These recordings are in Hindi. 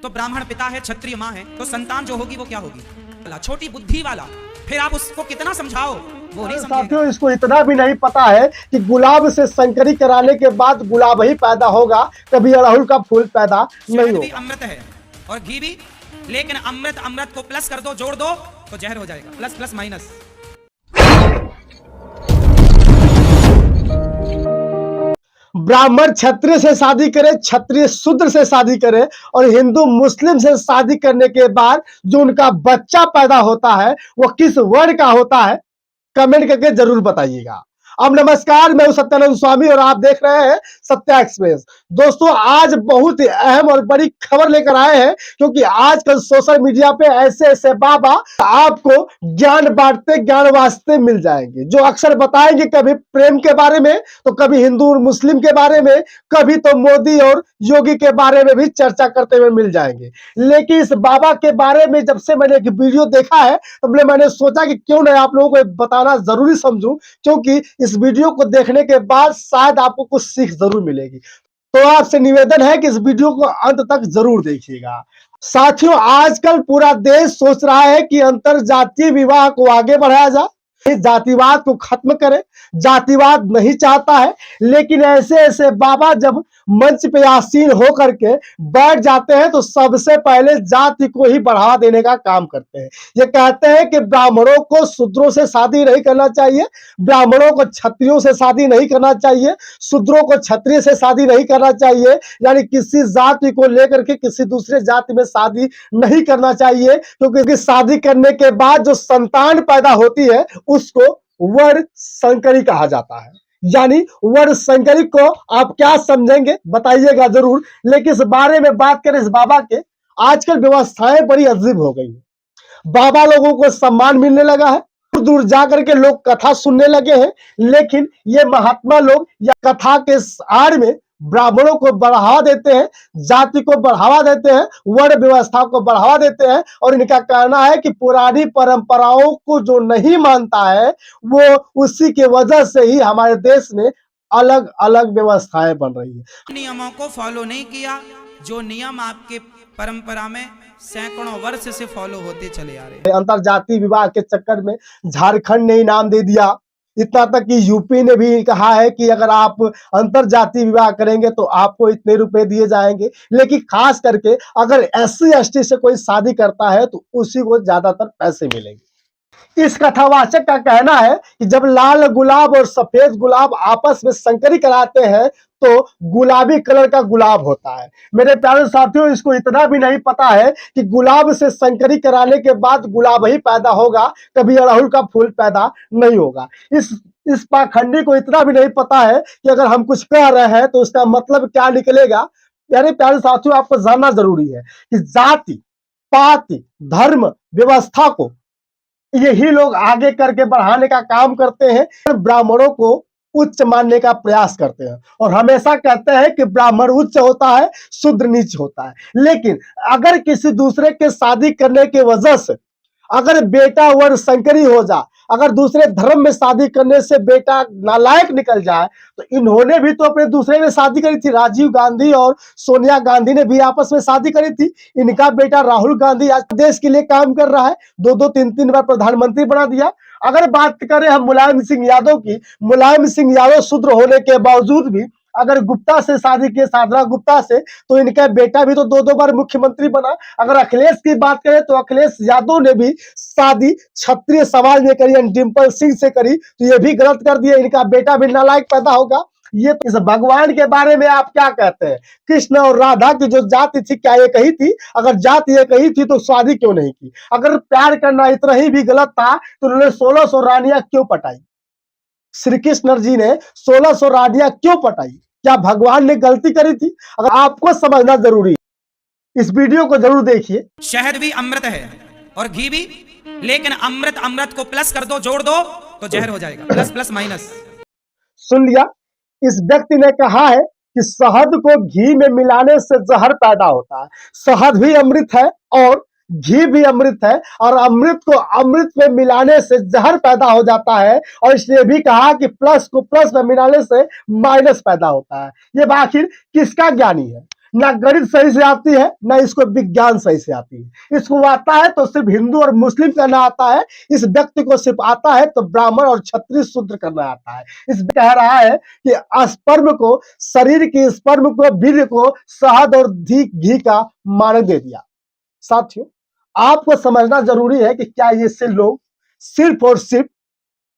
तो ब्राह्मण पिता है, क्षत्रिय माँ है, तो संतान जो होगी वो क्या होगी? छोटी बुद्धि वाला। फिर आप उसको कितना समझाओ, वो नहीं समझेगा। साथियों, इसको इतना भी नहीं पता है कि गुलाब से संकरी कराने के बाद गुलाब ही पैदा होगा, कभी अड़हुल का फूल पैदा नहीं शहद भी होगा। अमृत है और घी भी, लेकिन अमृत अमृत को प्लस कर दो, जोड़ दो तो जहर हो जाएगा। Plus plus minus. ब्राह्मण क्षत्रिय से शादी करे, क्षत्रिय शूद्र से शादी करे और हिंदू मुस्लिम से शादी करने के बाद जो उनका बच्चा पैदा होता है वो किस वर्ण का होता है, कमेंट करके जरूर बताइएगा। अब नमस्कार, मैं हूं सत्यानंद स्वामी और आप देख रहे हैं सत्या एक्सप्रेस। दोस्तों, आज बहुत ही अहम और बड़ी खबर लेकर आए हैं, क्योंकि आजकल सोशल मीडिया पे ऐसे ऐसे बाबा आपको ज्ञान बांटते, ज्ञान वास्ते मिल जाएंगे, जो अक्सर बताएंगे कभी प्रेम के बारे में, तो कभी हिंदू और मुस्लिम के बारे में, कभी तो मोदी और योगी के बारे में भी चर्चा करते हुए मिल जाएंगे। लेकिन इस बाबा के बारे में जब से मैंने एक वीडियो देखा है, तो मैंने सोचा कि क्यों ना आप लोगों को बताना जरूरी समझूं, क्योंकि इस वीडियो को देखने के बाद शायद आपको कुछ सीख जरूर मिलेगी। तो आपसे निवेदन है कि इस वीडियो को अंत तक जरूर देखिएगा। साथियों, आजकल पूरा देश सोच रहा है कि अंतर जातीय विवाह को आगे बढ़ाया जाए, जातिवाद को खत्म करे। जातिवाद नहीं चाहता है, लेकिन ऐसे ऐसे बाबा जब मंच पे आसीन होकर के बैठ जाते हैं तो सबसे पहले जाति को ही बढ़ावा देने का काम करते हैं। ये कहते हैं कि ब्राह्मणों को शूद्रों से शादी नहीं करना चाहिए, ब्राह्मणों को क्षत्रियों से शादी नहीं करना चाहिए, शूद्रों को क्षत्रिय से शादी नहीं करना चाहिए, यानी किसी जाति को लेकर के किसी दूसरे जाति में शादी नहीं करना चाहिए, क्योंकि शादी करने के बाद जो संतान पैदा होती है उसको वर्ण संकरी कहा जाता है। यानी वर्ण संकरी को आप क्या समझेंगे बताइएगा जरूर। लेकिन इस बारे में बात करें इस बाबा के, आजकल व्यवस्थाएं बड़ी अजीब हो गई है। बाबा लोगों को सम्मान मिलने लगा है, दूर दूर जाकर के लोग कथा सुनने लगे हैं, लेकिन ये महात्मा लोग या कथा के आड़ में ब्राह्मणों को बढ़ावा देते हैं, जाति को बढ़ावा देते हैं, वर्ण व्यवस्था को बढ़ावा देते हैं। और इनका कहना है कि पुरानी परंपराओं को जो नहीं मानता है वो उसी के वजह से ही हमारे देश में अलग अलग व्यवस्थाएं बन रही है। नियमों को फॉलो नहीं किया, जो नियम आपके परंपरा में सैकड़ों वर्ष से फॉलो होते चले आ रहे हैं। अंतर जाति विवाह के चक्कर में झारखंड ने इनाम दे दिया, इतना तक कि यूपी ने भी कहा है कि अगर आप अंतर जाति विवाह करेंगे तो आपको इतने रुपए दिए जाएंगे। लेकिन खास करके अगर SC ST से कोई शादी करता है तो उसी को ज्यादातर पैसे मिलेंगे। इस कथावाचक का कहना है कि जब लाल गुलाब और सफेद गुलाब आपस में संकरी कराते हैं तो गुलाबी कलर का गुलाब होता है। मेरे प्यारे साथियों, इसको इतना भी नहीं पता है कि गुलाब से संकरी कराने के बाद गुलाब ही पैदा होगा, कभी अड़हुल का फूल पैदा नहीं होगा। इस पाखंडी को इतना भी नहीं पता है कि अगर हम कुछ कह रहे हैं तो उसका मतलब क्या निकलेगा। मेरे प्यारे साथियों, आपको जानना जरूरी है कि जाति, पाति, धर्म, व्यवस्था को यही लोग आगे करके बढ़ाने का काम करते हैं, ब्राह्मणों को उच्च मानने का प्रयास करते हैं और हमेशा कहते हैं कि ब्राह्मण उच्च होता है, शूद्र नीच होता है। लेकिन अगर किसी दूसरे के शादी करने की वजह से अगर बेटा वर्ण संकरी हो जाए, अगर दूसरे धर्म में शादी करने से बेटा नालायक निकल जाए, तो इन्होंने भी तो अपने दूसरे में शादी करी थी। राजीव गांधी और सोनिया गांधी ने भी आपस में शादी करी थी। इनका बेटा राहुल गांधी आज देश के लिए काम कर रहा है, 2-2 3-3 बार प्रधानमंत्री बना दिया। अगर बात करें हम मुलायम सिंह यादव की, मुलायम सिंह यादव शूद्र होने के बावजूद भी अगर गुप्ता से शादी की, साधना गुप्ता से, तो इनका बेटा भी तो 2-2 बार मुख्यमंत्री बना। अगर अखिलेश की बात करें तो अखिलेश यादव ने भी शादी क्षत्रिय समाज में करी, डिंपल सिंह से करी, तो ये भी गलत कर दिया। इनका बेटा भी नालायक पैदा होगा। ये इस भगवान के बारे में आप क्या कहते हैं? कृष्ण और राधा की जो जाति थी, क्या एक ही थी? अगर जाति एक ही थी तो शादी क्यों नहीं की? अगर प्यार करना इतना ही भी गलत था तो उन्होंने 1600 रानियां क्यों पटाई? श्री कृष्ण जी ने 1600 रानियां क्यों पटाई? क्या भगवान ने गलती करी थी? अगर आपको समझना जरूरी है, इस वीडियो को जरूर देखिए। शहद भी अमृत है और घी भी, लेकिन अमृत अमृत को प्लस कर दो, जोड़ दो तो जहर हो जाएगा। Plus plus minus. सुन लिया? इस व्यक्ति ने कहा है कि शहद को घी में मिलाने से जहर पैदा होता है। शहद भी अमृत है और घी भी अमृत है, और अमृत को अमृत में मिलाने से जहर पैदा हो जाता है। और इसने भी कहा कि प्लस को प्लस में मिलाने से माइनस पैदा होता है। ये आखिर किसका ज्ञानी है? ना गणित सही से आती है, ना इसको विज्ञान सही से आती है। इसको आता है तो सिर्फ हिंदू और मुस्लिम करना आता है। इस व्यक्ति को सिर्फ आता है तो ब्राह्मण और क्षत्रिय शूद्र करना आता है। इस कह रहा है कि स्पर्म को, शरीर के स्पर्म को, वीर्य को शहद और घी का मानक दे दिया। साथियों, आपको समझना जरूरी है कि क्या ये से लोग सिर्फ और सिर्फ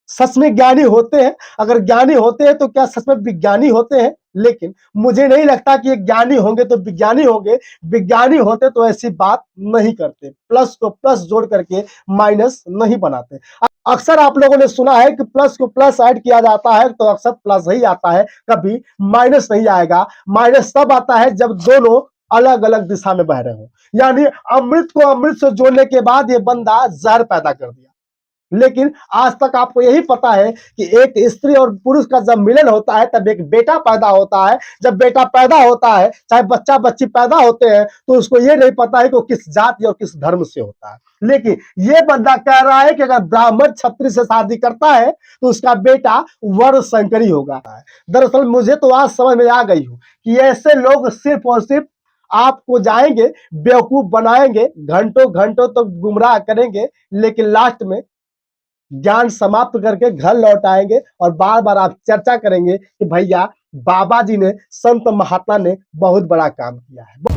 सच में ज्ञानी होते हैं? अगर ज्ञानी होते हैं तो क्या सच में विज्ञानी होते हैं? लेकिन मुझे नहीं लगता कि ये ज्ञानी होंगे तो विज्ञानी होंगे। विज्ञानी होते तो ऐसी बात नहीं करते, प्लस को प्लस जोड़ करके माइनस नहीं बनाते। अक्सर आप लोगों ने सुना है कि प्लस को प्लस ऐड किया जाता है तो अक्सर प्लस ही आता है, कभी माइनस नहीं आएगा। माइनस तब आता है जब दोनों अलग अलग दिशा में बह रहे हो। यानी अमृत को अमृत से जोड़ने के बाद ये बंदा जहर पैदा कर दिया। लेकिन आज तक आपको यही पता है कि एक स्त्री और पुरुष का जब मिलन होता है तब एक बेटा पैदा होता है। जब बेटा पैदा होता है, चाहे बच्चा बच्ची पैदा होते हैं, तो उसको ये नहीं पता है कि वो किस जाति और किस धर्म से होता है। लेकिन ये बंदा कह रहा है कि अगर ब्राह्मण क्षत्रिय से शादी करता है तो उसका बेटा वर्ण संकरी होगा। दरअसल मुझे तो आज समझ में आ गई हूं कि ऐसे लोग सिर्फ और सिर्फ आपको जाएंगे, बेवकूफ बनाएंगे, घंटों घंटों तक गुमराह करेंगे, लेकिन लास्ट में ज्ञान समाप्त करके घर लौट आएंगे और बार बार आप चर्चा करेंगे कि भैया बाबा जी ने, संत महात्मा ने बहुत बड़ा काम किया है।